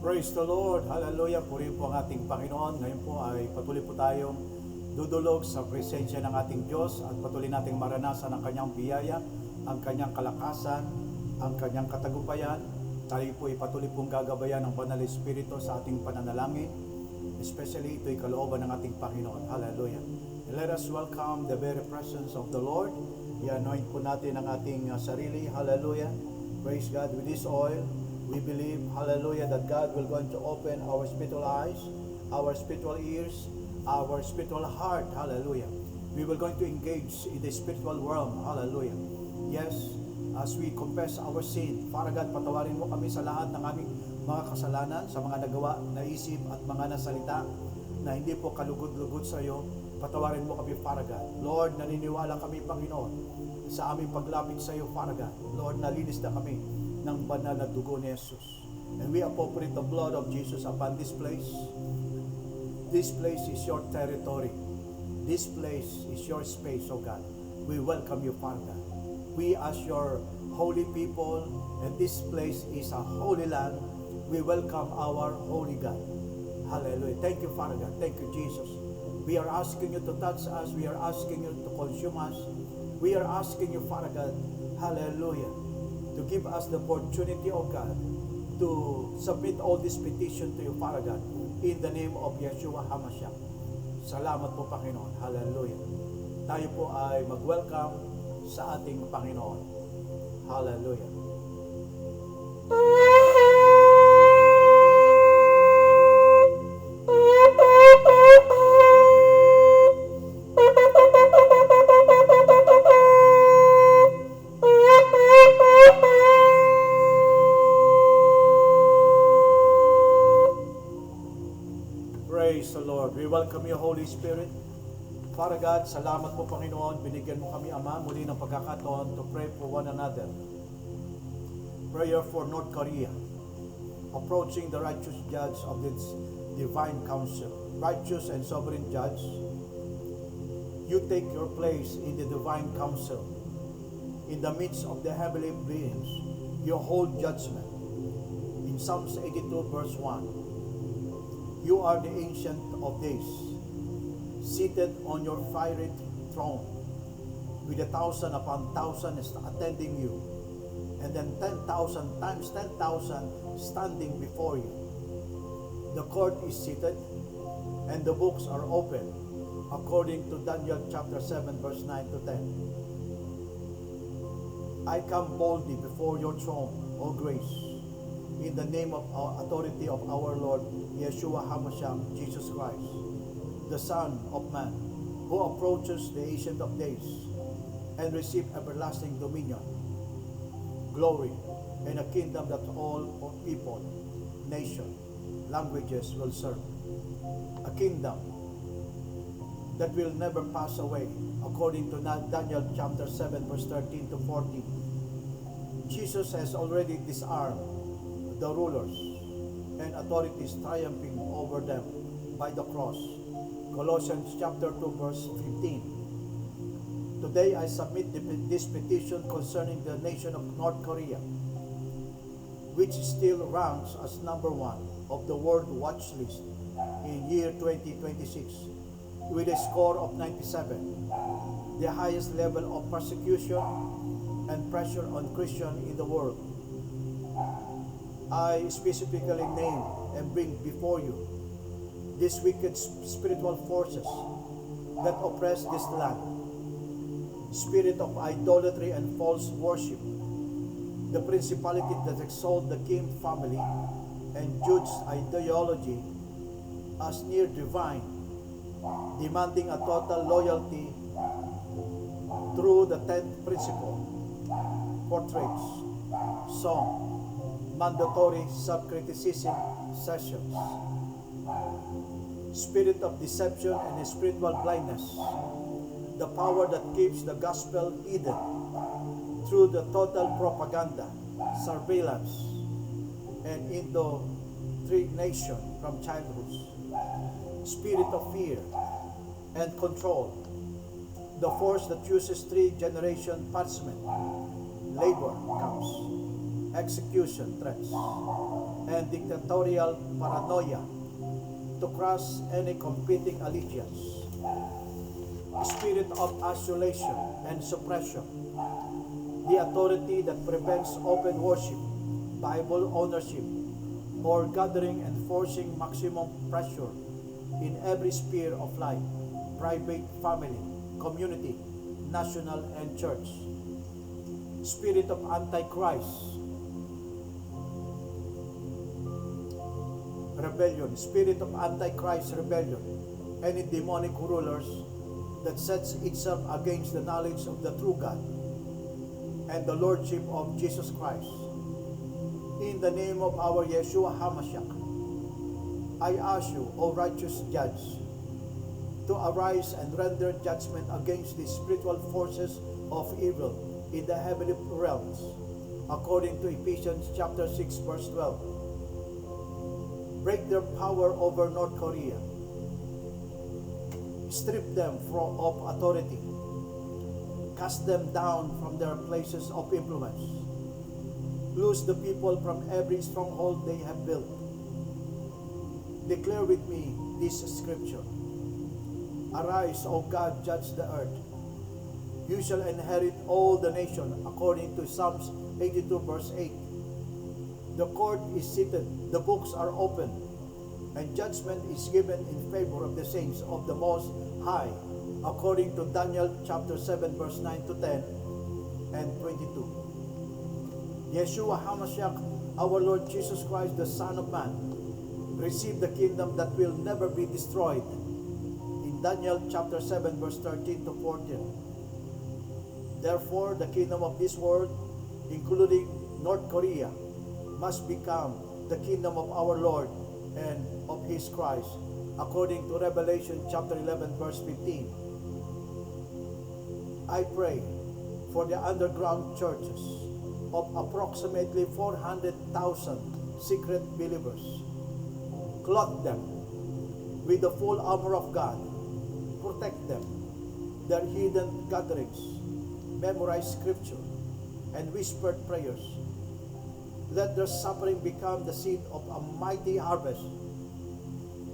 Praise the Lord. Hallelujah. Purihin po ang ating Panginoon. Ngayon po ay patuloy po tayong dudulog sa presensya ng ating Diyos at patuloy nating maranasan ang kanyang biyaya, ang kanyang kalakasan, ang kanyang katagumpayan. Tayo po ay patuloy pong gagabayan ng Banal Espiritu sa ating pananalangin. Especially ito'y kalooban ng ating Panginoon. Hallelujah. And let us welcome the very presence of the Lord. I-anoint po natin ang ating sarili. Hallelujah. Praise God. With this oil, we believe, hallelujah, that God will going to open our spiritual eyes, our spiritual ears, our spiritual heart, hallelujah. We will going to engage in the spiritual realm, hallelujah. Yes, as we confess our sin, Father God, patawarin mo kami sa lahat ng aming mga kasalanan, sa mga nagawa, naisip at mga nasalita na hindi po kalugod-lugod sa iyo. Patawarin mo kami, Father God. Lord, naniniwala kami, Panginoon, sa aming paglapit sa iyo, Father God. Lord, nalinis na kami ng banal na dugo ni Jesus. And we appropriate the blood of Jesus upon this place. This place is your territory. This place is your space, oh God. We welcome you, Father God. We as your holy people, and this place is a holy land. We welcome our holy God. Hallelujah. Thank you, Father God. Thank you, Jesus. We are asking you to touch us. We are asking you to consume us. We are asking you, Father God, hallelujah, to give us the opportunity, oh God, to submit all this petition to you, Father God, in the name of Yeshua HaMashiach. Salamat po, Panginoon. Hallelujah. Tayo po ay mag-welcome sa ating Panginoon. Hallelujah. Praise the Lord. We welcome you, Holy Spirit. Father God, salamat po, Panginoon. Binigyan mo kami, Ama, muli ng pagkakataon to pray for one another. Prayer for North Korea. Approaching the righteous judge of its divine council. Righteous and sovereign judge, you take your place in the divine council. In the midst of the heavenly beings, you hold judgment. In Psalms 82 verse 1, you are the ancient of days, seated on your fiery throne, with 1,000 upon 1,000 attending you, and then 10,000 times 10,000 standing before you. The court is seated, and the books are open, according to Daniel chapter 7, verse 9 to 10. I come boldly before your throne, O grace, in the name of our authority of our Lord Yeshua HaMashiach, Jesus Christ, the Son of Man, who approaches the Ancient of Days and receive everlasting dominion, glory, and a kingdom that all people, nation, languages will serve. A kingdom that will never pass away, according to Daniel chapter 7, verse 13 to 14. Jesus has already disarmed the rulers and authorities, triumphing over them by the cross. Colossians chapter 2 verse 15. Today I submit this petition concerning the nation of North Korea, which still ranks as number 1 of the world watch list in year 2026 with a score of 97, the highest level of persecution and pressure on Christians in the world. I specifically name and bring before you these wicked spiritual forces that oppress this land. Spirit of idolatry and false worship, the principality that exalt the Kim family and judge ideology as near divine, demanding a total loyalty through the 10th principle, portraits, song, mandatory self-criticism sessions, spirit of deception and spiritual blindness, the power that keeps the gospel hidden through the total propaganda, surveillance, and indoctrination from childhood, spirit of fear and control, the force that uses 3-generation punishment, labor camps, execution threats, and dictatorial paranoia to crush any competing allegiance. Spirit of isolation and suppression, the authority that prevents open worship, Bible ownership, or gathering, enforcing maximum pressure in every sphere of life, private, family, community, national, and church. Spirit of Antichrist, rebellion, spirit of Antichrist rebellion, any demonic rulers that sets itself against the knowledge of the true God and the Lordship of Jesus Christ. In the name of our Yeshua HaMashiach, I ask you, O righteous judge, to arise and render judgment against the spiritual forces of evil in the heavenly realms, according to Ephesians chapter 6, verse 12. Break their power over North Korea. Strip them of authority. Cast them down from their places of influence. Loose the people from every stronghold they have built. Declare with me this scripture. Arise, O God, judge the earth. You shall inherit all the nation, according to Psalms 82, verse 8. The court is seated, the books are open, and judgment is given in favor of the saints of the Most High, according to Daniel chapter 7, verse 9 to 10 and 22. Yeshua HaMashiach, our Lord Jesus Christ, the Son of Man, received the kingdom that will never be destroyed, in Daniel chapter 7, verse 13 to 14. Therefore, the kingdom of this world, including North Korea, must become the kingdom of our Lord and of His Christ, according to Revelation chapter 11, verse 15. I pray for the underground churches of approximately 400,000 secret believers. Clothe them with the full armor of God. Protect them, their hidden gatherings, memorize scripture, and whispered prayers. Let their suffering become the seed of a mighty harvest.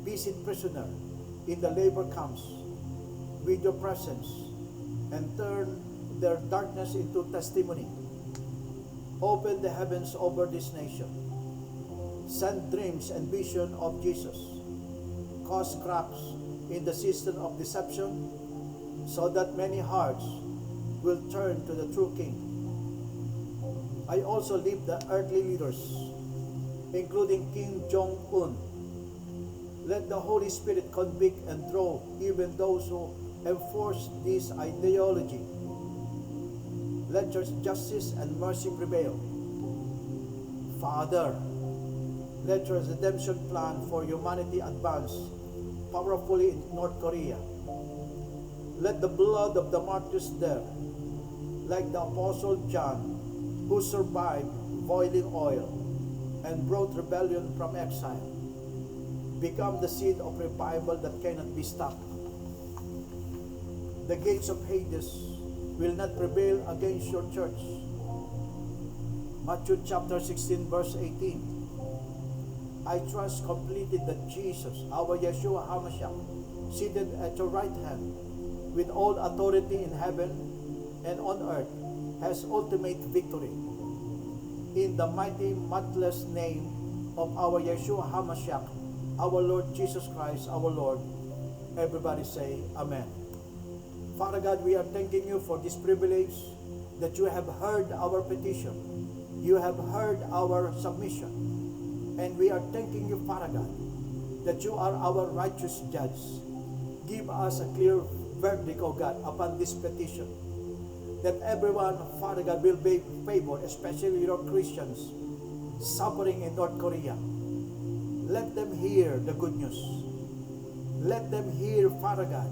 Visit prisoners in the labor camps with your presence and turn their darkness into testimony. Open the heavens over this nation. Send dreams and vision of Jesus. Cause cracks in the system of deception so that many hearts will turn to the true King. I also leave the earthly leaders, including Kim Jong-un. Let the Holy Spirit convict and draw even those who enforce this ideology. Let your justice and mercy prevail. Father, let your redemption plan for humanity advance powerfully in North Korea. Let the blood of the martyrs there, like the Apostle John, who survived boiling oil and brought rebellion from exile, become the seed of revival that cannot be stopped. The gates of Hades will not prevail against your church. Matthew chapter 16, verse 18. I trust completely that Jesus, our Yeshua HaMashiach, seated at your right hand, with all authority in heaven and on earth, has ultimate victory. In the mighty, matchless name of our Yeshua HaMashiach, our Lord Jesus Christ, our Lord, everybody say Amen. Father God, we are thanking you for this privilege that you have heard our petition. You have heard our submission. And we are thanking you, Father God, that you are our righteous judge. Give us a clear verdict, O God, upon this petition, that everyone, Father God, will be favored, especially your Christians suffering in North Korea. Let them hear the good news. Let them hear, Father God,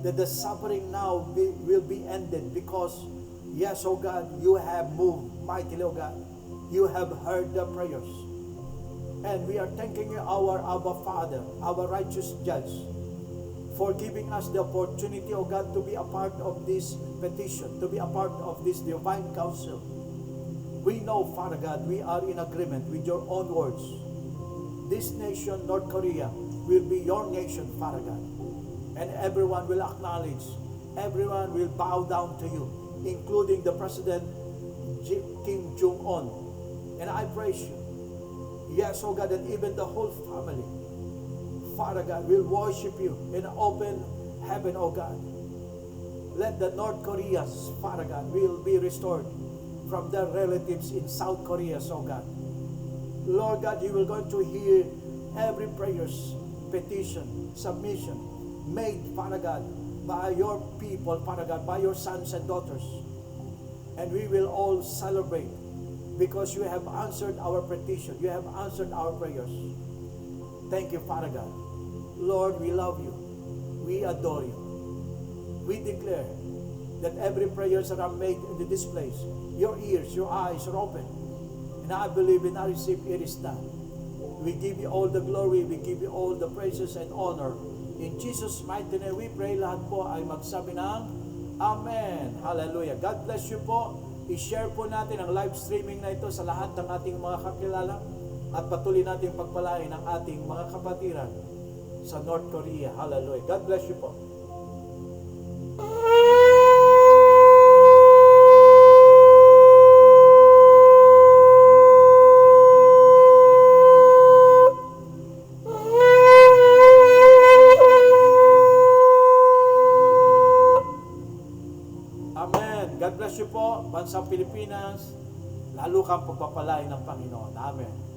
that the suffering now will be ended because, yes, O God, you have moved mightily, O God. You have heard the prayers. And we are thanking you, our Abba Father, our righteous judge, for giving us the opportunity, O God, to be a part of this petition, to be a part of this divine council. We know, Father God, we are in agreement with your own words. This nation, North Korea, will be your nation, Father God. And everyone will acknowledge, everyone will bow down to you, including the President Kim Jong-un. And I praise you. Yes, oh God, and even the whole family, Father God, will worship you in open heaven, oh God. Let the North Koreas, Father God, will be restored from their relatives in South Korea, oh God. Lord God, you will going to hear every prayers, petition, submission made, Father God, by your people, Father God, by your sons and daughters. And we will all celebrate because you have answered our petition. You have answered our prayers. Thank you, Father God. Lord, we love you. We adore you. We declare that every prayers that are made in this place, your ears, your eyes are open. And I believe and I receive it is done. We give you all the glory, we give you all the praises and honor. In Jesus' mighty name we pray, lahat po ay magsabi ng Amen. Hallelujah. God bless you po. I-share po natin ang live streaming na ito sa lahat ng ating mga kakilala at patuloy natin pagpalain ang ating mga kapatiran sa North Korea. Hallelujah. God bless you po. Amen. God bless you po, bansang Pilipinas. Lalo kang pagpapalain ng Panginoon. Amen.